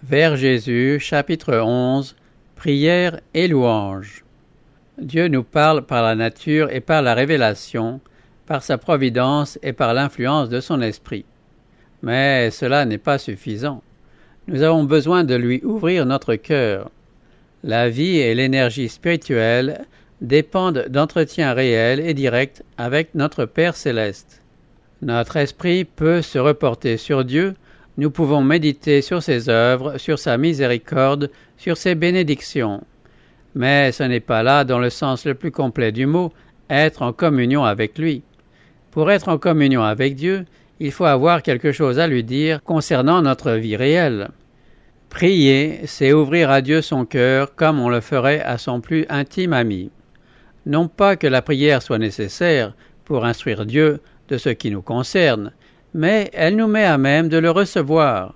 Vers Jésus, chapitre 11, Prière et louange. Dieu nous parle par la nature et par la révélation, par sa providence et par l'influence de son esprit. Mais cela n'est pas suffisant. Nous avons besoin de lui ouvrir notre cœur. La vie et l'énergie spirituelle dépendent d'entretiens réels et directs avec notre Père céleste. Notre esprit peut se reporter sur Dieu. Nous pouvons méditer sur ses œuvres, sur sa miséricorde, sur ses bénédictions. Mais ce n'est pas là, dans le sens le plus complet du mot, être en communion avec lui. Pour être en communion avec Dieu, il faut avoir quelque chose à lui dire concernant notre vie réelle. Prier, c'est ouvrir à Dieu son cœur comme on le ferait à son plus intime ami. Non pas que la prière soit nécessaire pour instruire Dieu de ce qui nous concerne, mais elle nous met à même de le recevoir.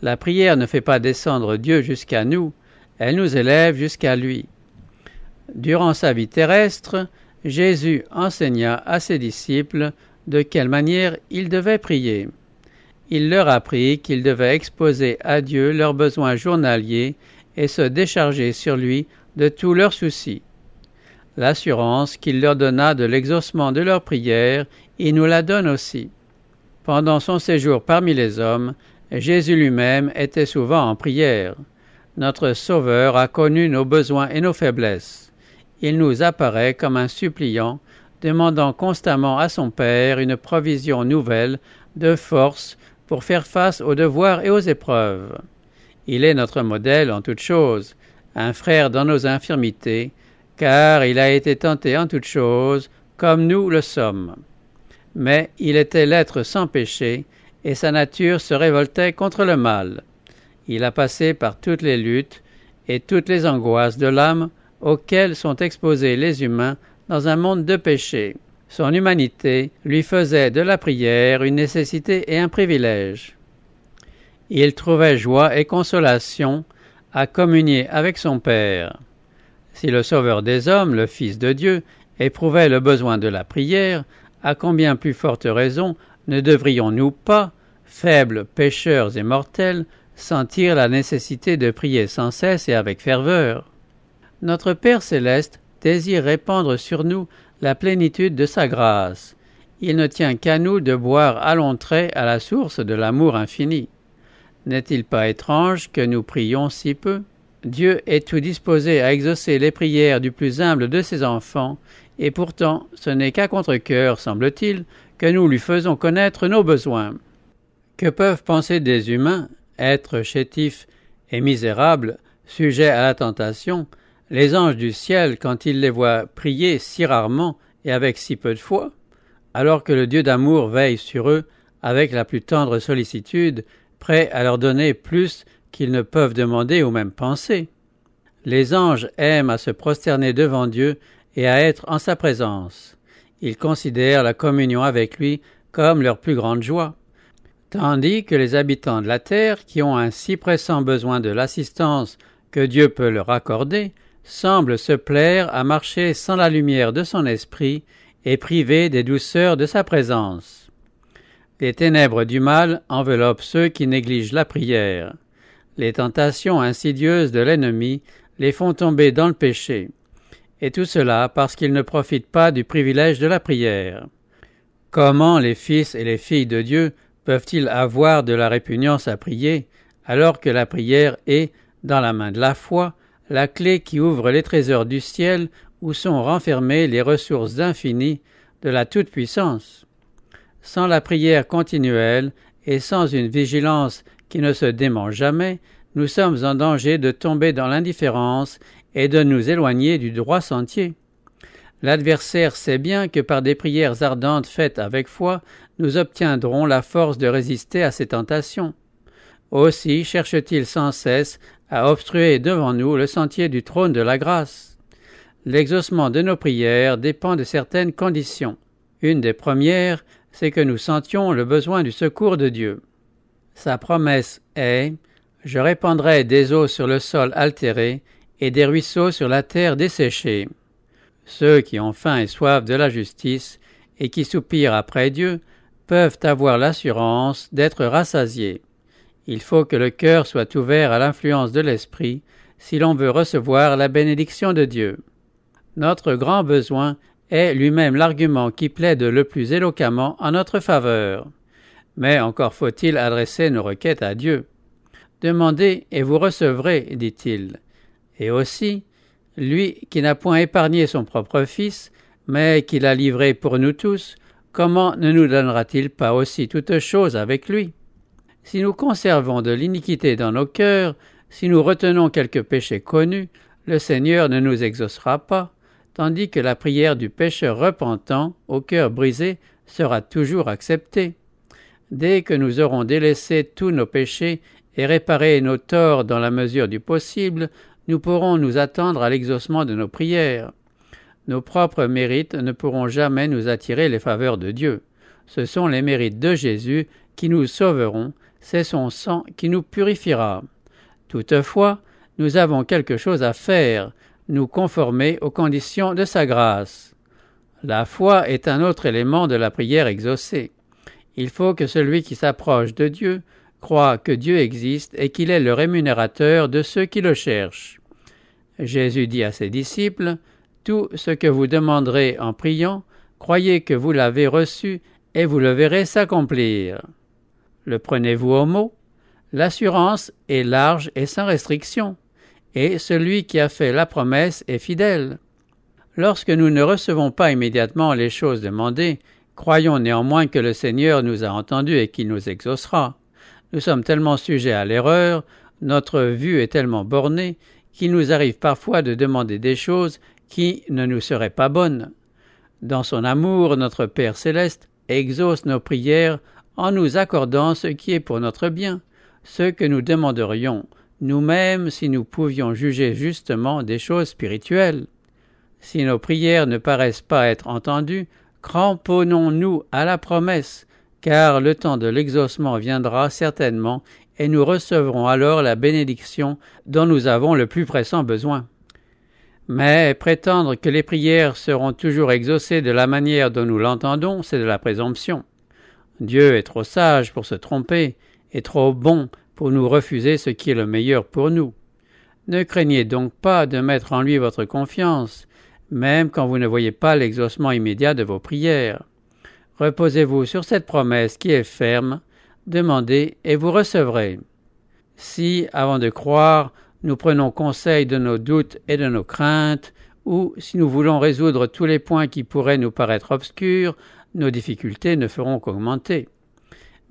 La prière ne fait pas descendre Dieu jusqu'à nous, elle nous élève jusqu'à lui. Durant sa vie terrestre, Jésus enseigna à ses disciples de quelle manière ils devaient prier. Il leur apprit qu'ils devaient exposer à Dieu leurs besoins journaliers et se décharger sur lui de tous leurs soucis. L'assurance qu'il leur donna de l'exaucement de leurs prières, il nous la donne aussi. Pendant son séjour parmi les hommes, Jésus lui-même était souvent en prière. Notre Sauveur a connu nos besoins et nos faiblesses. Il nous apparaît comme un suppliant, demandant constamment à son Père une provision nouvelle de force pour faire face aux devoirs et aux épreuves. Il est notre modèle en toutes choses, un frère dans nos infirmités, car il a été tenté en toutes choses, comme nous le sommes. Mais il était l'être sans péché, et sa nature se révoltait contre le mal. Il a passé par toutes les luttes et toutes les angoisses de l'âme auxquelles sont exposés les humains dans un monde de péché. Son humanité lui faisait de la prière une nécessité et un privilège. Il trouvait joie et consolation à communier avec son Père. Si le Sauveur des hommes, le Fils de Dieu, éprouvait le besoin de la prière, à combien plus forte raison ne devrions-nous pas, faibles pécheurs et mortels, sentir la nécessité de prier sans cesse et avec ferveur? Notre Père céleste désire répandre sur nous la plénitude de sa grâce. Il ne tient qu'à nous de boire à longs traits à la source de l'amour infini. N'est-il pas étrange que nous prions si peu? Dieu est tout disposé à exaucer les prières du plus humble de ses enfants, et pourtant ce n'est qu'à contre-cœur, semble-t-il, que nous lui faisons connaître nos besoins. Que peuvent penser des humains, êtres chétifs et misérables, sujets à la tentation, les anges du ciel quand ils les voient prier si rarement et avec si peu de foi, alors que le Dieu d'amour veille sur eux avec la plus tendre sollicitude, prêt à leur donner plus qu'ils ne peuvent demander ou même penser? Les anges aiment à se prosterner devant Dieu et à être en sa présence. Ils considèrent la communion avec lui comme leur plus grande joie, tandis que les habitants de la terre, qui ont un si pressant besoin de l'assistance que Dieu peut leur accorder, semblent se plaire à marcher sans la lumière de son esprit et privés des douceurs de sa présence. Les ténèbres du mal enveloppent ceux qui négligent la prière. Les tentations insidieuses de l'ennemi les font tomber dans le péché. Et tout cela parce qu'ils ne profitent pas du privilège de la prière. Comment les fils et les filles de Dieu peuvent-ils avoir de la répugnance à prier, alors que la prière est, dans la main de la foi, la clé qui ouvre les trésors du ciel où sont renfermées les ressources infinies de la toute-puissance? Sans la prière continuelle et sans une vigilance qui ne se dément jamais, nous sommes en danger de tomber dans l'indifférence et de nous éloigner du droit sentier. L'adversaire sait bien que par des prières ardentes faites avec foi, nous obtiendrons la force de résister à ces tentations. Aussi cherche-t-il sans cesse à obstruer devant nous le sentier du trône de la grâce. L'exaucement de nos prières dépend de certaines conditions. Une des premières, c'est que nous sentions le besoin du secours de Dieu. Sa promesse est « Je répandrai des eaux sur le sol altéré et des ruisseaux sur la terre desséchée. » Ceux qui ont faim et soif de la justice et qui soupirent après Dieu peuvent avoir l'assurance d'être rassasiés. Il faut que le cœur soit ouvert à l'influence de l'Esprit si l'on veut recevoir la bénédiction de Dieu. Notre grand besoin est lui-même l'argument qui plaide le plus éloquemment en notre faveur. Mais encore faut-il adresser nos requêtes à Dieu. « Demandez et vous recevrez », dit-il. Et aussi, lui qui n'a point épargné son propre Fils, mais qui l'a livré pour nous tous, comment ne nous donnera-t-il pas aussi toutes choses avec lui? Si nous conservons de l'iniquité dans nos cœurs, si nous retenons quelques péchés connus, le Seigneur ne nous exaucera pas, tandis que la prière du pécheur repentant, au cœur brisé, sera toujours acceptée. Dès que nous aurons délaissé tous nos péchés et réparé nos torts dans la mesure du possible, nous pourrons nous attendre à l'exaucement de nos prières. Nos propres mérites ne pourront jamais nous attirer les faveurs de Dieu. Ce sont les mérites de Jésus qui nous sauveront, c'est son sang qui nous purifiera. Toutefois, nous avons quelque chose à faire, nous conformer aux conditions de sa grâce. La foi est un autre élément de la prière exaucée. Il faut que celui qui s'approche de Dieu croit que Dieu existe et qu'il est le rémunérateur de ceux qui le cherchent. Jésus dit à ses disciples, « Tout ce que vous demanderez en priant, croyez que vous l'avez reçu et vous le verrez s'accomplir. » Le prenez-vous au mot? L'assurance est large et sans restriction, et celui qui a fait la promesse est fidèle. Lorsque nous ne recevons pas immédiatement les choses demandées, croyons néanmoins que le Seigneur nous a entendus et qu'il nous exaucera. Nous sommes tellement sujets à l'erreur, notre vue est tellement bornée, qu'il nous arrive parfois de demander des choses qui ne nous seraient pas bonnes. Dans son amour, notre Père céleste exauce nos prières en nous accordant ce qui est pour notre bien, ce que nous demanderions nous-mêmes si nous pouvions juger justement des choses spirituelles. Si nos prières ne paraissent pas être entendues, cramponnons-nous à la promesse, car le temps de l'exaucement viendra certainement et nous recevrons alors la bénédiction dont nous avons le plus pressant besoin. Mais prétendre que les prières seront toujours exaucées de la manière dont nous l'entendons, c'est de la présomption. Dieu est trop sage pour se tromper et trop bon pour nous refuser ce qui est le meilleur pour nous. Ne craignez donc pas de mettre en lui votre confiance, même quand vous ne voyez pas l'exaucement immédiat de vos prières. Reposez-vous sur cette promesse qui est ferme, demandez et vous recevrez. Si, avant de croire, nous prenons conseil de nos doutes et de nos craintes, ou si nous voulons résoudre tous les points qui pourraient nous paraître obscurs, nos difficultés ne feront qu'augmenter.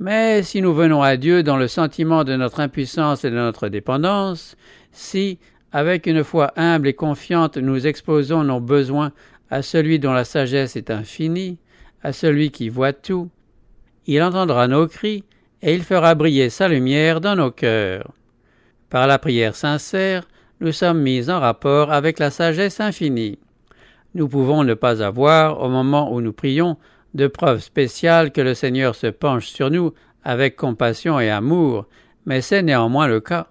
Mais si nous venons à Dieu dans le sentiment de notre impuissance et de notre dépendance, si, avec une foi humble et confiante, nous exposons nos besoins à celui dont la sagesse est infinie, à celui qui voit tout, il entendra nos cris et il fera briller sa lumière dans nos cœurs. Par la prière sincère, nous sommes mis en rapport avec la sagesse infinie. Nous pouvons ne pas avoir, au moment où nous prions, de preuves spéciales que le Seigneur se penche sur nous avec compassion et amour, mais c'est néanmoins le cas.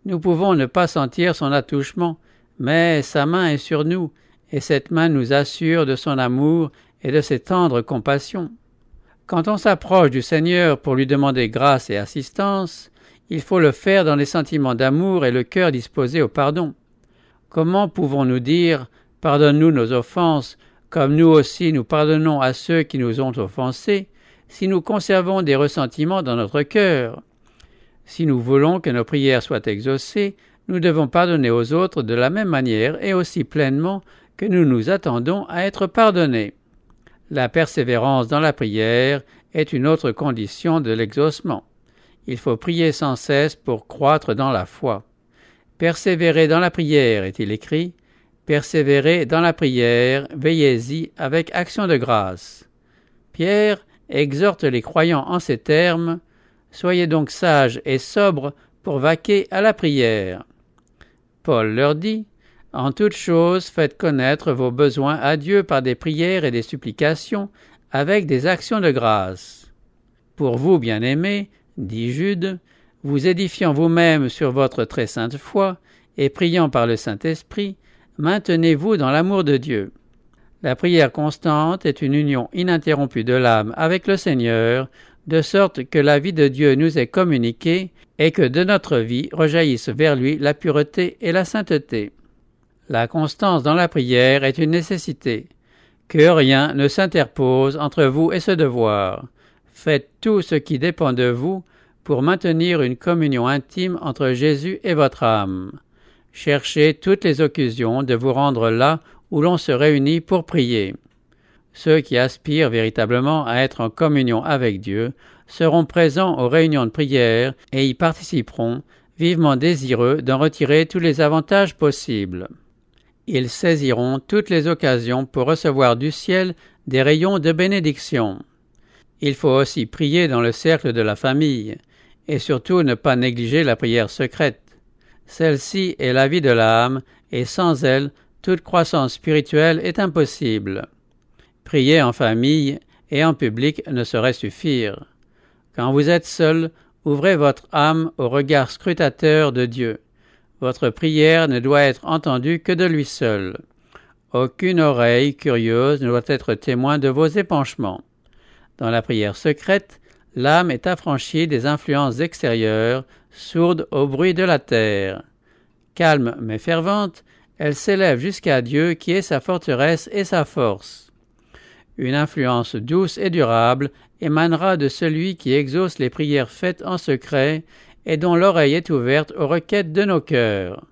Nous pouvons ne pas sentir son attouchement, mais sa main est sur nous, et cette main nous assure de son amour et de ses tendres compassions. Quand on s'approche du Seigneur pour lui demander grâce et assistance, il faut le faire dans les sentiments d'amour et le cœur disposé au pardon. Comment pouvons-nous dire « Pardonne-nous nos offenses » comme nous aussi nous pardonnons à ceux qui nous ont offensés, si nous conservons des ressentiments dans notre cœur? Si nous voulons que nos prières soient exaucées, nous devons pardonner aux autres de la même manière et aussi pleinement que nous nous attendons à être pardonnés. La persévérance dans la prière est une autre condition de l'exaucement. Il faut prier sans cesse pour croître dans la foi. Persévérez dans la prière, est-il écrit. Persévérez dans la prière, veillez-y avec action de grâce. Pierre exhorte les croyants en ces termes, « Soyez donc sages et sobres pour vaquer à la prière. » Paul leur dit, « En toute chose, faites connaître vos besoins à Dieu par des prières et des supplications, avec des actions de grâce. Pour vous, bien-aimés, dit Jude, vous édifiant vous-même sur votre très sainte foi et priant par le Saint-Esprit, maintenez-vous dans l'amour de Dieu. La prière constante est une union ininterrompue de l'âme avec le Seigneur, de sorte que la vie de Dieu nous est communiquée et que de notre vie rejaillissent vers lui la pureté et la sainteté. La constance dans la prière est une nécessité. Que rien ne s'interpose entre vous et ce devoir. Faites tout ce qui dépend de vous pour maintenir une communion intime entre Jésus et votre âme. Cherchez toutes les occasions de vous rendre là où l'on se réunit pour prier. Ceux qui aspirent véritablement à être en communion avec Dieu seront présents aux réunions de prière et y participeront, vivement désireux d'en retirer tous les avantages possibles. Ils saisiront toutes les occasions pour recevoir du ciel des rayons de bénédiction. Il faut aussi prier dans le cercle de la famille, et surtout ne pas négliger la prière secrète. Celle-ci est la vie de l'âme, et sans elle, toute croissance spirituelle est impossible. Prier en famille et en public ne saurait suffire. Quand vous êtes seul, ouvrez votre âme au regard scrutateur de Dieu. Votre prière ne doit être entendue que de lui seul. Aucune oreille curieuse ne doit être témoin de vos épanchements. Dans la prière secrète, l'âme est affranchie des influences extérieures, sourde au bruit de la terre. Calme mais fervente, elle s'élève jusqu'à Dieu qui est sa forteresse et sa force. Une influence douce et durable émanera de celui qui exauce les prières faites en secret et dont l'oreille est ouverte aux requêtes de nos cœurs.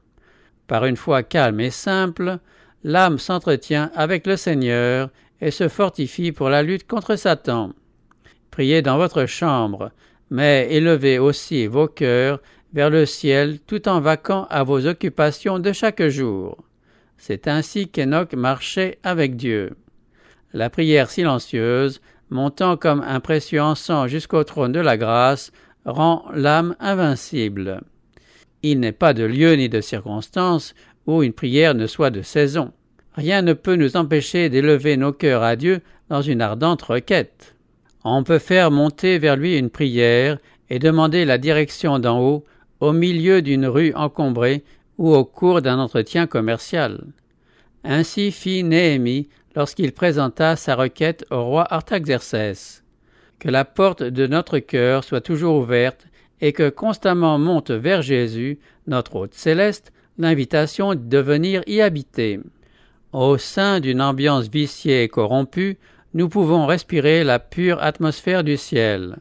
Par une foi calme et simple, l'âme s'entretient avec le Seigneur et se fortifie pour la lutte contre Satan. Priez dans votre chambre, mais élevez aussi vos cœurs vers le ciel tout en vaquant à vos occupations de chaque jour. C'est ainsi qu'Enoch marchait avec Dieu. La prière silencieuse, montant comme un précieux encens jusqu'au trône de la grâce, rend l'âme invincible. Il n'est pas de lieu ni de circonstance où une prière ne soit de saison. Rien ne peut nous empêcher d'élever nos cœurs à Dieu dans une ardente requête. On peut faire monter vers lui une prière et demander la direction d'en haut, au milieu d'une rue encombrée ou au cours d'un entretien commercial. Ainsi fit Néhémie lorsqu'il présenta sa requête au roi Artaxercès. Que la porte de notre cœur soit toujours ouverte et que constamment monte vers Jésus, notre hôte céleste, l'invitation de venir y habiter. Au sein d'une ambiance viciée et corrompue, nous pouvons respirer la pure atmosphère du ciel.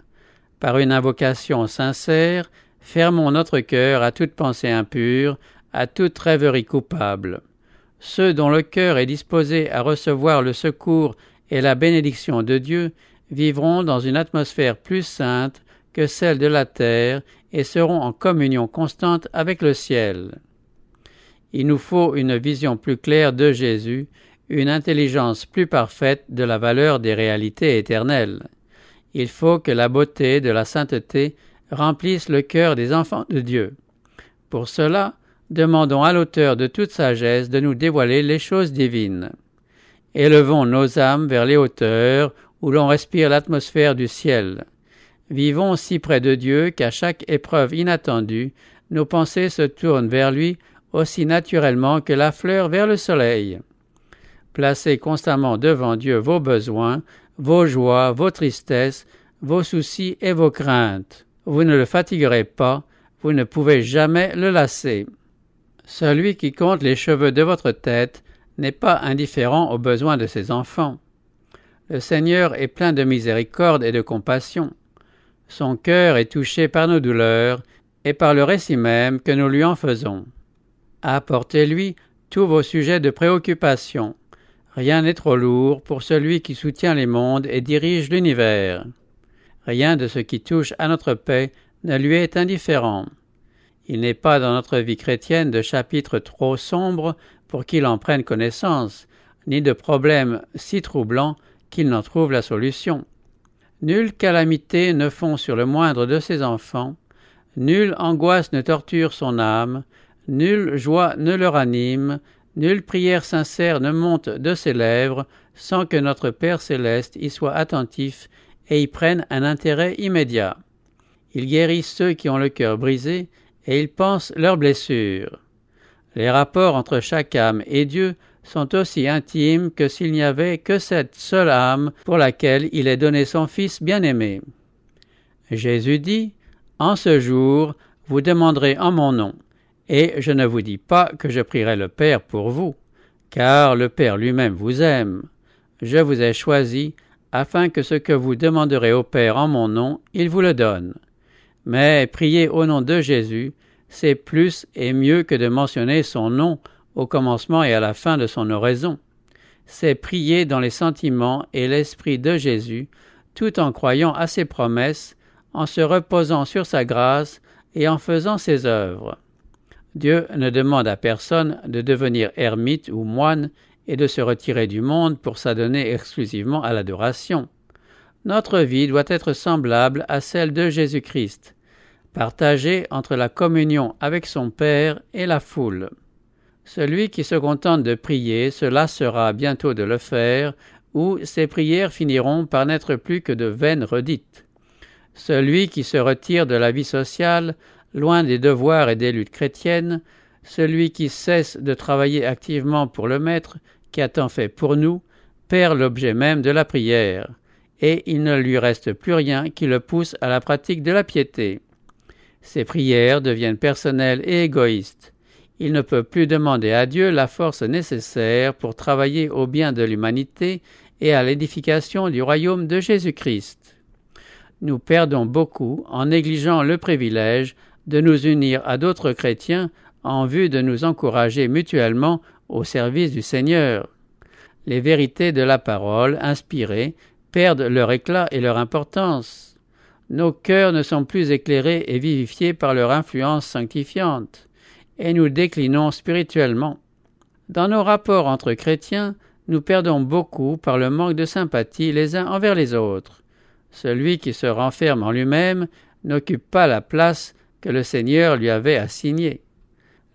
Par une invocation sincère, fermons notre cœur à toute pensée impure, à toute rêverie coupable. Ceux dont le cœur est disposé à recevoir le secours et la bénédiction de Dieu vivront dans une atmosphère plus sainte que celle de la terre et seront en communion constante avec le ciel. Il nous faut une vision plus claire de Jésus, une intelligence plus parfaite de la valeur des réalités éternelles. Il faut que la beauté de la sainteté remplisse le cœur des enfants de Dieu. Pour cela, demandons à l'auteur de toute sagesse de nous dévoiler les choses divines. Élevons nos âmes vers les hauteurs où l'on respire l'atmosphère du ciel. Vivons si près de Dieu qu'à chaque épreuve inattendue, nos pensées se tournent vers lui aussi naturellement que la fleur vers le soleil. Placez constamment devant Dieu vos besoins, vos joies, vos tristesses, vos soucis et vos craintes. Vous ne le fatiguerez pas, vous ne pouvez jamais le lasser. Celui qui compte les cheveux de votre tête n'est pas indifférent aux besoins de ses enfants. Le Seigneur est plein de miséricorde et de compassion. Son cœur est touché par nos douleurs et par le récit même que nous lui en faisons. Apportez-lui tous vos sujets de préoccupation. Rien n'est trop lourd pour celui qui soutient les mondes et dirige l'univers. Rien de ce qui touche à notre paix ne lui est indifférent. Il n'est pas dans notre vie chrétienne de chapitre trop sombre pour qu'il en prenne connaissance, ni de problème si troublant qu'il n'en trouve la solution. Nulle calamité ne fond sur le moindre de ses enfants, nulle angoisse ne torture son âme, nulle joie ne le ranime, nulle prière sincère ne monte de ses lèvres sans que notre Père céleste y soit attentif et y prenne un intérêt immédiat. Il guérit ceux qui ont le cœur brisé et il pense leurs blessures. Les rapports entre chaque âme et Dieu sont aussi intimes que s'il n'y avait que cette seule âme pour laquelle il ait donné son Fils bien-aimé. Jésus dit, « En ce jour, vous demanderez en mon nom, et je ne vous dis pas que je prierai le Père pour vous, car le Père lui-même vous aime. Je vous ai choisi afin que ce que vous demanderez au Père en mon nom, il vous le donne. Mais prier au nom de Jésus, c'est plus et mieux que de mentionner son nom au commencement et à la fin de son oraison. C'est prier dans les sentiments et l'esprit de Jésus, tout en croyant à ses promesses, en se reposant sur sa grâce et en faisant ses œuvres. Dieu ne demande à personne de devenir ermite ou moine et de se retirer du monde pour s'adonner exclusivement à l'adoration. Notre vie doit être semblable à celle de Jésus-Christ, partagée entre la communion avec son Père et la foule. Celui qui se contente de prier se lassera bientôt de le faire, ou ses prières finiront par n'être plus que de vaines redites. Celui qui se retire de la vie sociale, loin des devoirs et des luttes chrétiennes, celui qui cesse de travailler activement pour le Maître, qui a tant fait pour nous, perd l'objet même de la prière, et il ne lui reste plus rien qui le pousse à la pratique de la piété. Ses prières deviennent personnelles et égoïstes. Il ne peut plus demander à Dieu la force nécessaire pour travailler au bien de l'humanité et à l'édification du royaume de Jésus-Christ. Nous perdons beaucoup en négligeant le privilège de nous unir à d'autres chrétiens en vue de nous encourager mutuellement au service du Seigneur. Les vérités de la parole inspirée perdent leur éclat et leur importance. Nos cœurs ne sont plus éclairés et vivifiés par leur influence sanctifiante, et nous déclinons spirituellement. Dans nos rapports entre chrétiens, nous perdons beaucoup par le manque de sympathie les uns envers les autres. Celui qui se renferme en lui-même n'occupe pas la place que le Seigneur lui avait assignée.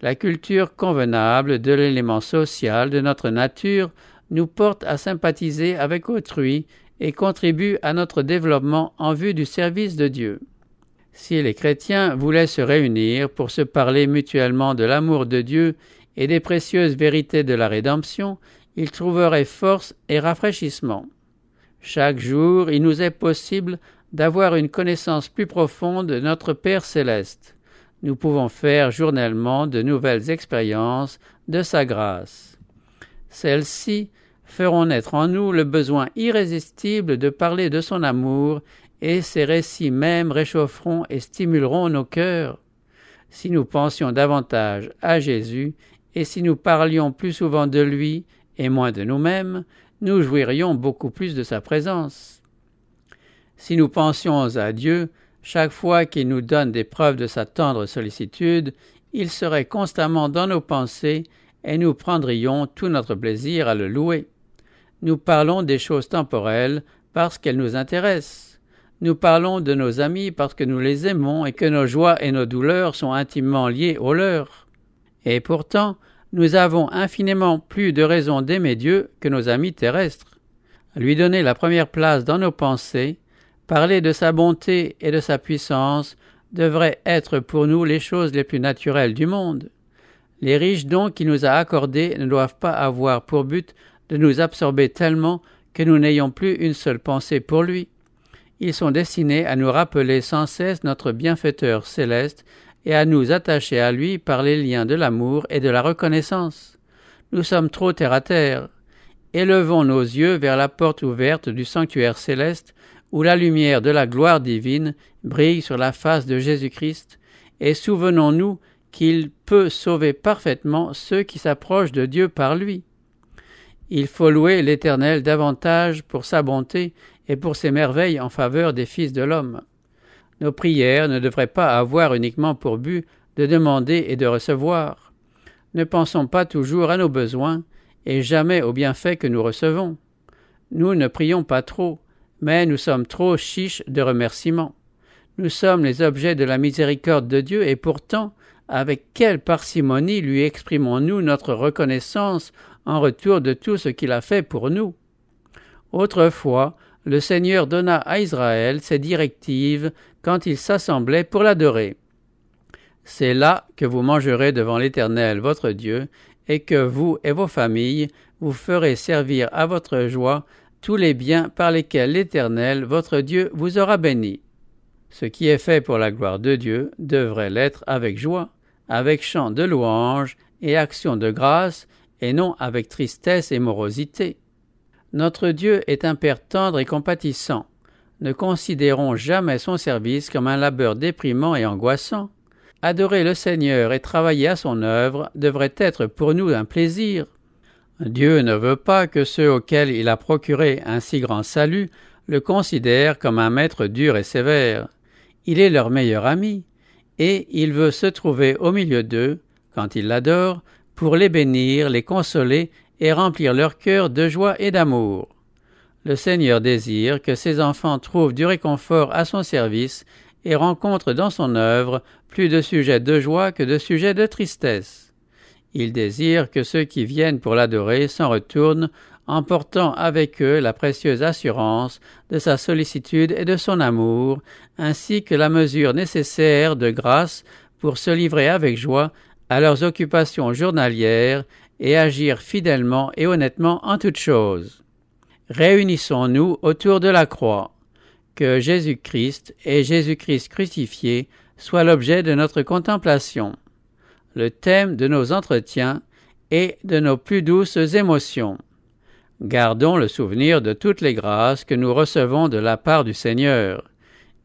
La culture convenable de l'élément social de notre nature nous porte à sympathiser avec autrui et contribue à notre développement en vue du service de Dieu. Si les chrétiens voulaient se réunir pour se parler mutuellement de l'amour de Dieu et des précieuses vérités de la rédemption, ils trouveraient force et rafraîchissement. Chaque jour, il nous est possible d'avoir une connaissance plus profonde de notre Père céleste. Nous pouvons faire journellement de nouvelles expériences de sa grâce. Celles-ci feront naître en nous le besoin irrésistible de parler de son amour, et ces récits même réchaufferont et stimuleront nos cœurs. Si nous pensions davantage à Jésus, et si nous parlions plus souvent de lui et moins de nous-mêmes, nous jouirions beaucoup plus de sa présence. Si nous pensions à Dieu, chaque fois qu'il nous donne des preuves de sa tendre sollicitude, il serait constamment dans nos pensées et nous prendrions tout notre plaisir à le louer. Nous parlons des choses temporelles parce qu'elles nous intéressent. Nous parlons de nos amis parce que nous les aimons et que nos joies et nos douleurs sont intimement liées aux leurs. Et pourtant, nous avons infiniment plus de raisons d'aimer Dieu que nos amis terrestres. Lui donner la première place dans nos pensées, parler de sa bonté et de sa puissance devrait être pour nous les choses les plus naturelles du monde. Les riches dons qu'il nous a accordés ne doivent pas avoir pour but de nous absorber tellement que nous n'ayons plus une seule pensée pour lui. Ils sont destinés à nous rappeler sans cesse notre bienfaiteur céleste et à nous attacher à lui par les liens de l'amour et de la reconnaissance. Nous sommes trop terre à terre. Élevons nos yeux vers la porte ouverte du sanctuaire céleste où la lumière de la gloire divine brille sur la face de Jésus-Christ, et souvenons-nous qu'il peut sauver parfaitement ceux qui s'approchent de Dieu par lui. Il faut louer l'Éternel davantage pour sa bonté et pour ses merveilles en faveur des fils de l'homme. Nos prières ne devraient pas avoir uniquement pour but de demander et de recevoir. Ne pensons pas toujours à nos besoins et jamais aux bienfaits que nous recevons. Nous ne prions pas trop, mais nous sommes trop chiches de remerciements. Nous sommes les objets de la miséricorde de Dieu et pourtant, avec quelle parcimonie lui exprimons-nous notre reconnaissance en retour de tout ce qu'il a fait pour nous. Autrefois, le Seigneur donna à Israël ses directives quand il s'assemblait pour l'adorer. C'est là que vous mangerez devant l'Éternel votre Dieu, et que vous et vos familles vous ferez servir à votre joie tous les biens par lesquels l'Éternel votre Dieu vous aura béni. Ce qui est fait pour la gloire de Dieu devrait l'être avec joie, avec chant de louange et action de grâce, et non avec tristesse et morosité. Notre Dieu est un Père tendre et compatissant. Ne considérons jamais son service comme un labeur déprimant et angoissant. Adorer le Seigneur et travailler à son œuvre devrait être pour nous un plaisir. Dieu ne veut pas que ceux auxquels il a procuré un si grand salut le considèrent comme un maître dur et sévère. Il est leur meilleur ami, et il veut se trouver au milieu d'eux, quand ils l'adorent, pour les bénir, les consoler et remplir leur cœur de joie et d'amour. Le Seigneur désire que ses enfants trouvent du réconfort à son service et rencontrent dans son œuvre plus de sujets de joie que de sujets de tristesse. Il désire que ceux qui viennent pour l'adorer s'en retournent en portant avec eux la précieuse assurance de sa sollicitude et de son amour, ainsi que la mesure nécessaire de grâce pour se livrer avec joie à leurs occupations journalières et agir fidèlement et honnêtement en toutes choses. Réunissons-nous autour de la croix. Que Jésus-Christ et Jésus-Christ crucifié soient l'objet de notre contemplation, le thème de nos entretiens et de nos plus douces émotions. Gardons le souvenir de toutes les grâces que nous recevons de la part du Seigneur,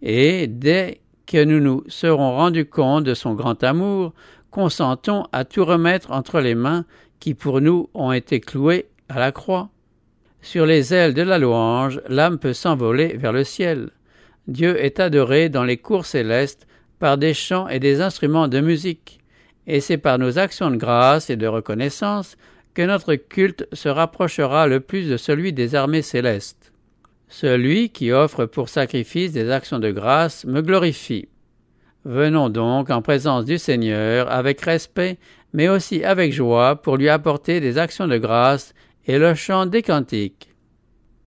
et dès que nous nous serons rendus compte de son grand amour, consentons à tout remettre entre les mains qui pour nous ont été clouées à la croix. Sur les ailes de la louange, l'âme peut s'envoler vers le ciel. Dieu est adoré dans les cours célestes par des chants et des instruments de musique, et c'est par nos actions de grâce et de reconnaissance que notre culte se rapprochera le plus de celui des armées célestes. Celui qui offre pour sacrifice des actions de grâce me glorifie. Venons donc en présence du Seigneur avec respect, mais aussi avec joie pour lui apporter des actions de grâce et le chant des cantiques.